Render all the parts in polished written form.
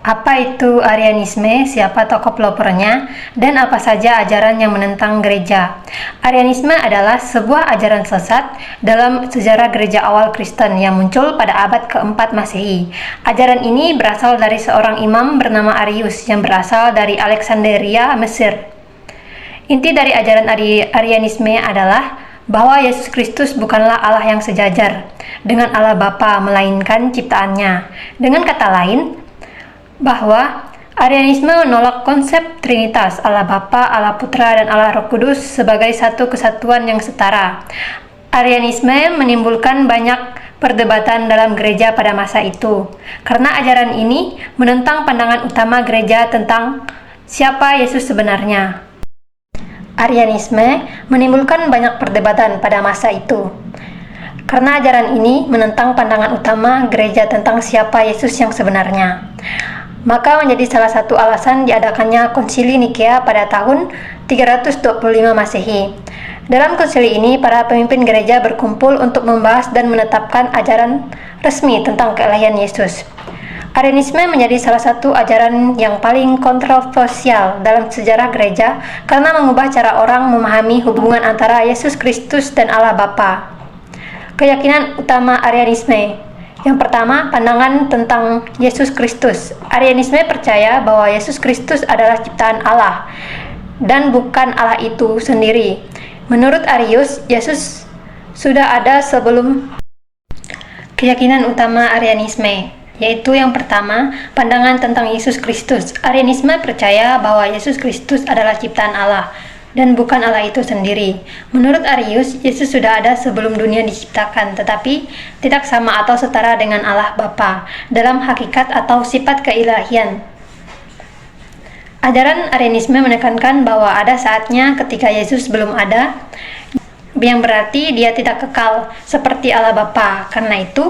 Apa itu Arianisme, siapa tokoh pelopornya, dan apa saja ajaran yang menentang gereja? Arianisme adalah sebuah ajaran sesat dalam sejarah gereja awal Kristen yang muncul pada abad keempat Masehi. Ajaran ini berasal dari seorang imam bernama Arius yang berasal dari Alexandria, Mesir. Inti dari ajaran Arianisme adalah bahwa Yesus Kristus bukanlah Allah yang sejajar dengan Allah Bapa, melainkan ciptaannya. Dengan kata lain, bahwa Arianisme menolak konsep Trinitas, Allah Bapa, Allah Putra, dan Allah Roh Kudus sebagai satu kesatuan yang setara. Arianisme menimbulkan banyak perdebatan dalam gereja pada masa itu, karena ajaran ini menentang pandangan utama gereja tentang siapa Yesus sebenarnya. Arianisme menimbulkan banyak perdebatan pada masa itu, karena ajaran ini menentang pandangan utama gereja tentang siapa Yesus yang sebenarnya. Maka menjadi salah satu alasan diadakannya Konsili Nikea pada tahun 325 Masehi. Dalam konsili ini, para pemimpin gereja berkumpul untuk membahas dan menetapkan ajaran resmi tentang keilahian Yesus. Arianisme menjadi salah satu ajaran yang paling kontroversial dalam sejarah gereja karena mengubah cara orang memahami hubungan antara Yesus Kristus dan Allah Bapa. Keyakinan utama Arianisme. Yang pertama, pandangan tentang Yesus Kristus. Arianisme percaya bahwa Yesus Kristus adalah ciptaan Allah dan bukan Allah itu sendiri. Menurut Arius, Yesus sudah ada sebelum. Keyakinan utama Arianisme, yaitu yang pertama, pandangan tentang Yesus Kristus. Arianisme percaya bahwa Yesus Kristus adalah ciptaan Allah dan bukan Allah itu sendiri. Menurut Arius, Yesus sudah ada sebelum dunia diciptakan, tetapi tidak sama atau setara dengan Allah Bapa dalam hakikat atau sifat keilahian. Ajaran Arianisme menekankan bahwa ada saatnya ketika Yesus belum ada, yang berarti dia tidak kekal seperti Allah Bapa. Karena itu,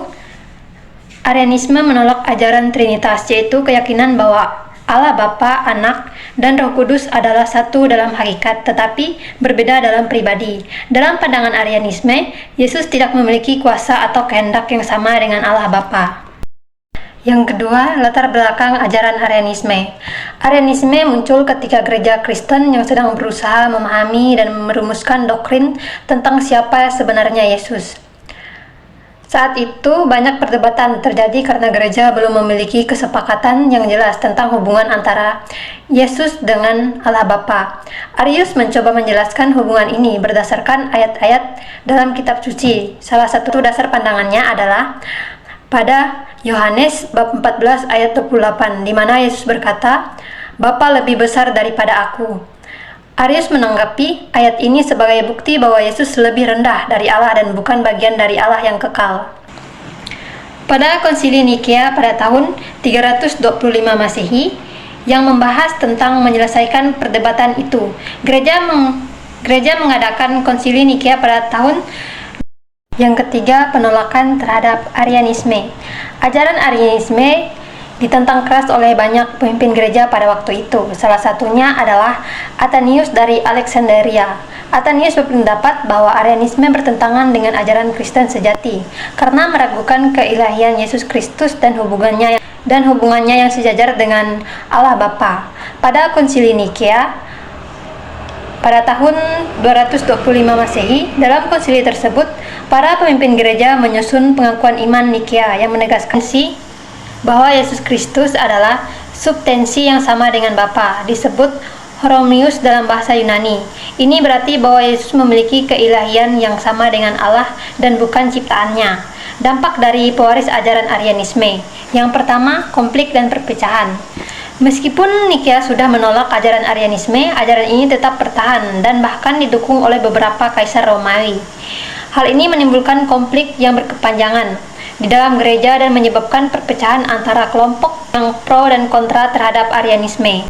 Arianisme menolak ajaran Trinitas, yaitu keyakinan bahwa Allah Bapa, Anak, dan Roh Kudus adalah satu dalam hakikat, tetapi berbeda dalam pribadi. Dalam pandangan Arianisme, Yesus tidak memiliki kuasa atau kehendak yang sama dengan Allah Bapa. Yang kedua, latar belakang ajaran Arianisme. Arianisme muncul ketika gereja Kristen yang sedang berusaha memahami dan merumuskan doktrin tentang siapa sebenarnya Yesus. Saat itu, banyak perdebatan terjadi karena gereja belum memiliki kesepakatan yang jelas tentang hubungan antara Yesus dengan Allah Bapa. Arius mencoba menjelaskan hubungan ini berdasarkan ayat-ayat dalam kitab suci. Salah satu dasar pandangannya adalah pada Yohanes bab 14 ayat 28, di mana Yesus berkata, "Bapa lebih besar daripada aku." Arius menanggapi ayat ini sebagai bukti bahwa Yesus lebih rendah dari Allah dan bukan bagian dari Allah yang kekal. Pada Konsili Nikea pada tahun 325 Masehi yang membahas tentang menyelesaikan perdebatan itu, gereja mengadakan Konsili Nikea pada tahun. Yang ketiga, penolakan terhadap Arianisme. Ajaran Arianisme ditentang keras oleh banyak pemimpin gereja pada waktu itu. Salah satunya adalah Athanasius dari Alexandria. Athanasius berpendapat bahwa Arianisme bertentangan dengan ajaran Kristen sejati karena meragukan keilahian Yesus Kristus dan hubungannya yang sejajar dengan Allah Bapa. Pada Konsili Nikea pada tahun 225 Masehi, dalam konsili tersebut, para pemimpin gereja menyusun pengakuan iman Nikea yang menegaskan bahwa Yesus Kristus adalah substansi yang sama dengan Bapa, disebut Homoiousios dalam bahasa Yunani. Ini berarti bahwa Yesus memiliki keilahian yang sama dengan Allah dan bukan ciptaannya. Dampak dari pewaris ajaran Arianisme. Yang pertama, konflik dan perpecahan. Meskipun Nikea sudah menolak ajaran Arianisme, ajaran ini tetap bertahan dan bahkan didukung oleh beberapa kaisar Romawi. Hal ini menimbulkan konflik yang berkepanjangan di dalam gereja dan menyebabkan perpecahan antara kelompok yang pro dan kontra terhadap Arianisme.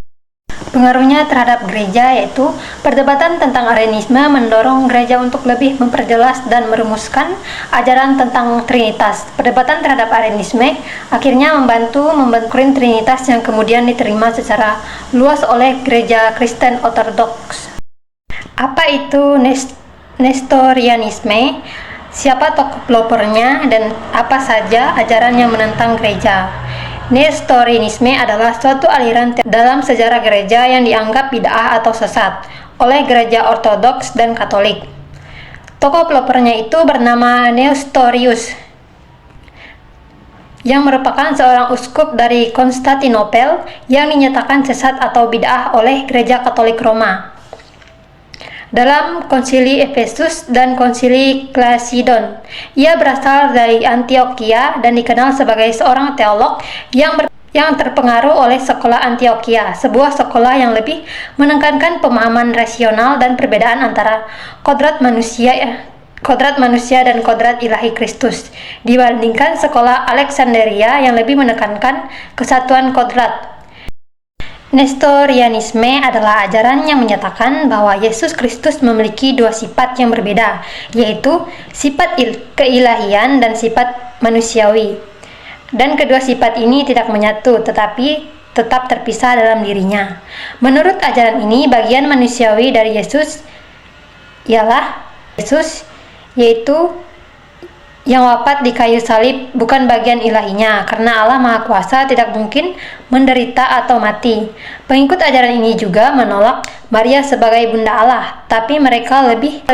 Pengaruhnya terhadap gereja yaitu perdebatan tentang Arianisme mendorong gereja untuk lebih memperjelas dan merumuskan ajaran tentang Trinitas. Perdebatan terhadap Arianisme akhirnya membantu doktrin Trinitas yang kemudian diterima secara luas oleh gereja Kristen Ortodoks. Apa itu Nestorianisme? Siapa tokoh pelopornya dan apa saja ajaran yang menentang gereja? Nestorianisme adalah suatu aliran dalam sejarah gereja yang dianggap bid'ah atau sesat oleh gereja Ortodoks dan Katolik. Tokoh pelopornya itu bernama Nestorius, yang merupakan seorang uskup dari Konstantinopel yang dinyatakan sesat atau bid'ah oleh gereja Katolik Roma. Dalam konsili Efesus dan konsili Chalcedon, ia berasal dari Antioquia dan dikenal sebagai seorang teolog yang terpengaruh oleh sekolah Antioquia, sebuah sekolah yang lebih menekankan pemahaman rasional dan perbedaan antara kodrat manusia dan kodrat ilahi Kristus, dibandingkan sekolah Alexandria yang lebih menekankan kesatuan kodrat. Nestorianisme adalah ajaran yang menyatakan bahwa Yesus Kristus memiliki dua sifat yang berbeda, yaitu sifat keilahian dan sifat manusiawi. Dan kedua sifat ini tidak menyatu, tetapi tetap terpisah dalam dirinya. Menurut ajaran ini, bagian manusiawi dari Yesus ialah Yesus, yaitu yang wafat di kayu salib, bukan bagian ilahinya, karena Allah Maha Kuasa tidak mungkin menderita atau mati. Pengikut ajaran ini juga menolak Maria sebagai bunda Allah, tapi mereka lebih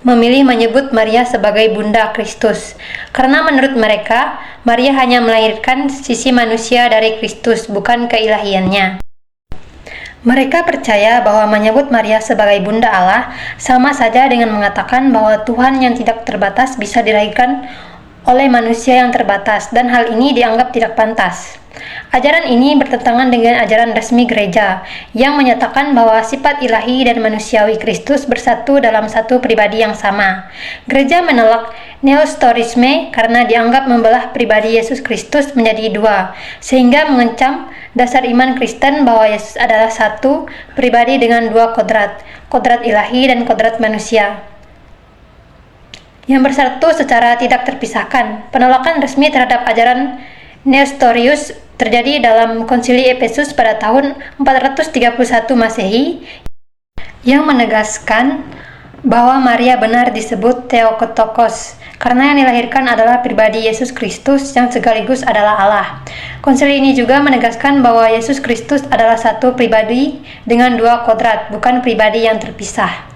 memilih menyebut Maria sebagai bunda Kristus, karena menurut mereka, Maria hanya melahirkan sisi manusia dari Kristus, bukan keilahiannya. Mereka percaya bahwa menyebut Maria sebagai bunda Allah sama saja dengan mengatakan bahwa Tuhan yang tidak terbatas bisa dilahirkan oleh manusia yang terbatas, dan hal ini dianggap tidak pantas. Ajaran ini bertentangan dengan ajaran resmi gereja yang menyatakan bahwa sifat ilahi dan manusiawi Kristus bersatu dalam satu pribadi yang sama. Gereja menolak Nestorisme karena dianggap membelah pribadi Yesus Kristus menjadi dua, sehingga mengancam dasar iman Kristen bahwa Yesus adalah satu pribadi dengan dua kodrat ilahi dan kodrat manusia, yang bersatu secara tidak terpisahkan. Penolakan resmi terhadap ajaran Nestorius terjadi dalam konsili Efesus pada tahun 431 Masehi, yang menegaskan bahwa Maria benar disebut Theotokos karena yang dilahirkan adalah pribadi Yesus Kristus yang sekaligus adalah Allah. Konsili ini juga menegaskan bahwa Yesus Kristus adalah satu pribadi dengan dua kodrat, bukan pribadi yang terpisah.